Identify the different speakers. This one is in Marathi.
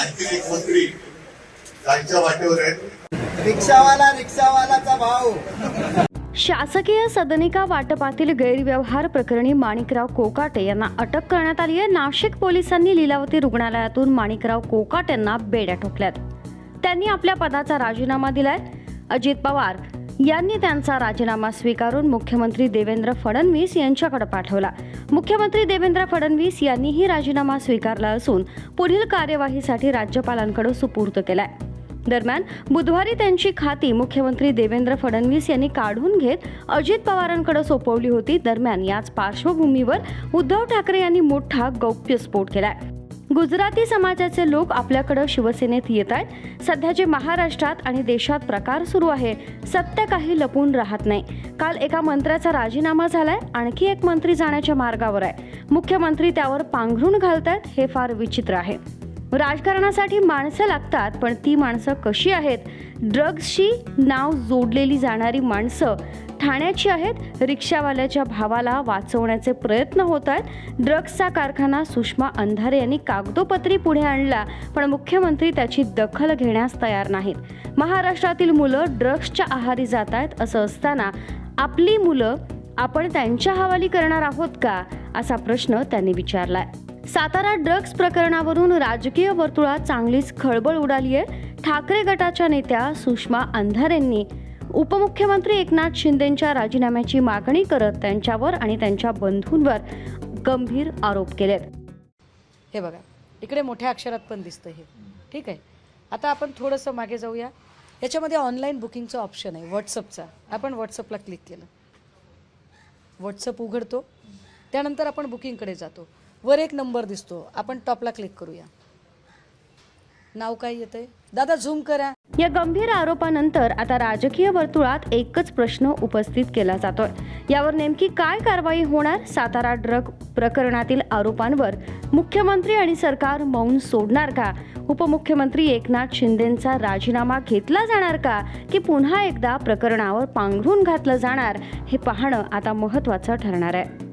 Speaker 1: आणखी एक मंत्री त्यांच्या वाटेवर आहेत.
Speaker 2: रिक्षावालाचा भाऊ.
Speaker 3: शासकीय सदनिका वाटपातील गैरव्यवहार प्रकरणी माणिकराव कोकाटे यांना अटक करण्यात आली आहे. नाशिक पोलिसांनी लीलावती रुग्णालयातून माणिकराव कोकाटे यांना बेड्या ठोकल्यात. त्यांनी आपल्या पदाचा राजीनामा दिलाय. अजित पवार यांनी त्यांचा राजीनामा स्वीकारून मुख्यमंत्री देवेंद्र फडणवीस यांच्याकडे पाठवला. मुख्यमंत्री देवेंद्र फडणवीस यांनीही राजीनामा स्वीकारला असून पुढील कार्यवाहीसाठी राज्यपालांकडे सुपूर्द केलाय. दरम्यान बुधवारी त्यांची खाती मुख्यमंत्री देवेंद्र फडणवीस यांनी काढून घेत अजित पवारांकडे सोपवली होती. दरम्यान याच पार्श्वभूमीवर उद्धव ठाकरे यांनी मोठा गौप्यस्फोट केलाय. गुजराती समाजाचे लोक आपल्याकडे शिवसेनेत येत आहेत. सध्या जे महाराष्ट्रात आणि देशात प्रकार सुरू आहे, सत्य काही लपून राहत नाही. काल एका मंत्र्याचा राजीनामा झालाय, आणखी एक मंत्री जाण्याच्या मार्गावर आहे. मुख्यमंत्री त्यावर पांघरूण घालतायत. हे फार विचित्र आहे. राजकारणासाठी माणसं लागतात, पण ती माणसं कशी आहेत? ड्रग्सशी नाव जोडलेली जाणारी माणसं ठाण्याची आहेत. रिक्षावाल्याच्या भावाला वाचवण्याचे प्रयत्न होत आहेत. ड्रग्सचा कारखाना सुषमा अंधारे यांनी कागदोपत्री पुढे आणला, पण मुख्यमंत्री त्याची दखल घेण्यास तयार नाहीत. महाराष्ट्रातील मुलं ड्रग्सच्या आहारी जात आहेत. असं असताना आपली मुलं आपण त्यांच्या हवाली करणार आहोत का, असा प्रश्न त्यांनी विचारलाय. सातारा ड्रग्स प्रकरणावरून राजकीय वर्तुळात चांगलीच खळबळ उडाली आहे. ठाकरे गटाच्या नेत्या सुषमा अंधारेंनी उपमुख्यमंत्री एकनाथ शिंदेंच्या राजीनाम्याची मागणी करत त्यांच्यावर आणि त्यांच्या बंधूंवर गंभीर आरोप केलेत.
Speaker 4: हे बघा, इकडे मोठ्या अक्षरात पण दिसतं हे. ठीक आहे, आता आपण थोडंसं मागे जाऊया. याच्यामध्ये ऑनलाईन बुकिंगचं ऑप्शन आहे व्हॉट्सअपचा. आपण व्हॉट्सअपला क्लिक केलं, व्हॉट्सअप उघडतो, त्यानंतर आपण बुकिंगकडे जातो. वर एक नंबर दिसतो, आपण टॉपला क्लिक करूया. नाव काय येतंय दादा, झूम करा.
Speaker 3: या गंभीर आरोपानंतर आता राजकीय वर्तुळात एकच प्रश्न उपस्थित केला जातोय. यावर नेमकी काय कारवाई होणार? सातारा ड्रग प्रकरणातील आरोपांवर मुख्यमंत्री आणि सरकार मौन सोडणार का? उपमुख्यमंत्री एकनाथ शिंदेंचा राजीनामा घेतला जाणार का, की पुन्हा एकदा प्रकरणावर पांघरून घातलं जाणार? हे पाहणं आता महत्त्वाचं ठरणार आहे.